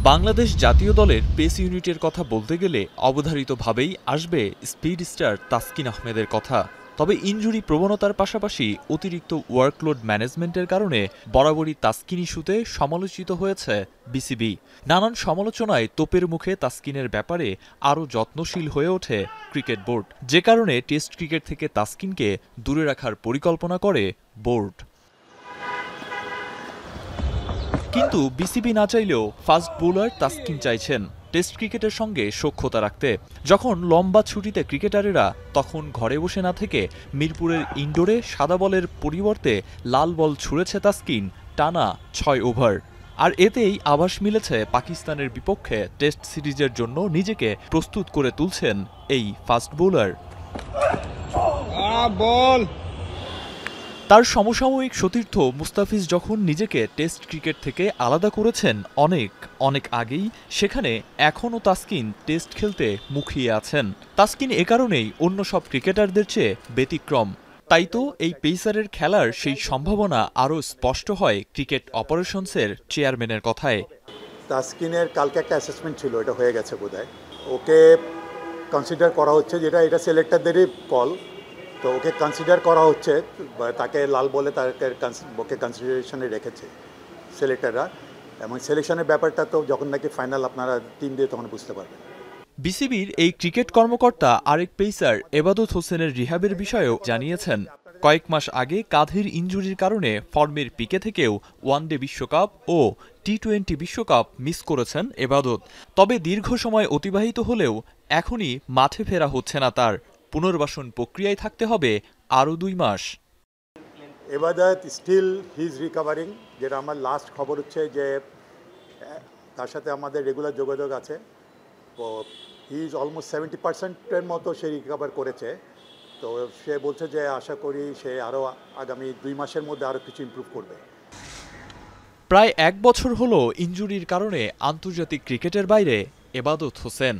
বাংলাদেশ জাতীয় দলের পেস ইউনিটের কথা বলতে গেলে অবধারিতভাবেই আসবে স্পিড স্টার তাসকিন আহমেদের কথা। তবে ইনজুরি প্রবণতার পাশাপাশি অতিরিক্ত ওয়ার্কলোড ম্যানেজমেন্টের কারণে বরাবরই তাসকিন ইস্যুতে সমালোচিত হয়েছে বিসিবি। নানান সমালোচনায় তোপের মুখে তাসকিনের ব্যাপারে আরও যত্নশীল হয়ে ওঠে ক্রিকেট বোর্ড, যে কারণে টেস্ট ক্রিকেট থেকে তাসকিনকে দূরে রাখার পরিকল্পনা করে বোর্ড। কিন্তু বিসিবি না চাইলেও ফাস্ট বোলার তাসকিন চাইছেন টেস্ট ক্রিকেটের সঙ্গে সখ্যতা রাখতে। যখন লম্বা ছুটিতে ক্রিকেটারেরা, তখন ঘরে বসে না থেকে মিরপুরের ইনডোরে সাদা বলের পরিবর্তে লাল বল ছুঁড়েছে তাসকিন টানা ৬ ওভার। আর এতেই আভাস মিলেছে পাকিস্তানের বিপক্ষে টেস্ট সিরিজের জন্য নিজেকে প্রস্তুত করে তুলছেন এই ফাস্ট বোলার। তার সমসাময়িক সতীর্থ মুস্তাফিজ যখন নিজেকে টেস্ট ক্রিকেট থেকে আলাদা করেছেন অনেক আগেই, সেখানে এখনও তাসকিন টেস্ট খেলতে মুখিয়ে আছেন। তাসকিন এ কারণেই অন্য সব ক্রিকেটারদের চেয়ে ব্যতিক্রম। তাই তো এই পেসারের খেলার সেই সম্ভাবনা আরও স্পষ্ট হয় ক্রিকেট অপারেশনসের চেয়ারম্যানের কথায়। তাসকিনের কালকে একটা অ্যাসেসমেন্ট ছিল, এটা হয়ে গেছে বোধহয়। ওকে কনসিডার করা হচ্ছে, এটা সিলেক্টরদেরই কল। তো ওকে কনসিডার করা হচ্ছে, তাকে লাল বলে ওকে কনসিডারেশনে রেখেছে সিলেক্টররা। এবং সিলেকশনের ব্যাপারটা তো যখন নাকি ফাইনাল আপনারা টিম দিয়ে তখন বুঝতে পারবেন। বিসিবির এই ক্রিকেট কর্মকর্তা আরেক পেসার এবাদত হোসেনের রিহাবের বিষয়েও জানিয়েছেন। কয়েক মাস আগে কাঁধের ইনজুরির কারণে ফর্মের পিকে থেকেও ওয়ানডে বিশ্বকাপ ও টি-20 বিশ্বকাপ মিস করেছেন এবাদত। তবে দীর্ঘ সময় অতিবাহিত হলেও এখনই মাঠে ফেরা হচ্ছে না তার। পুনর্বাসন প্রক্রিয়ায় থাকতে হবে আরও 2 মাস। এবাদত স্টিল হি ইজ রিকভারিং, যেটা আমার লাস্ট খবর হচ্ছে যে তার সাথে আমাদের রেগুলার যোগাযোগ আছে। তো হি ইজ অলমোস্ট 70%-এর মতো সে রিকভার করেছে। তো সে বলছে যে আশা করি সে আরও আগামী 2 মাসের মধ্যে আরও কিছু ইমপ্রুভ করবে। প্রায় 1 বছর হলো ইনজুরির কারণে আন্তর্জাতিক ক্রিকেটের বাইরে এবাদত হোসেন।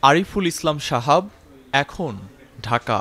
আরিফুল ইসলাম সাহাব, এখন, ঢাকা।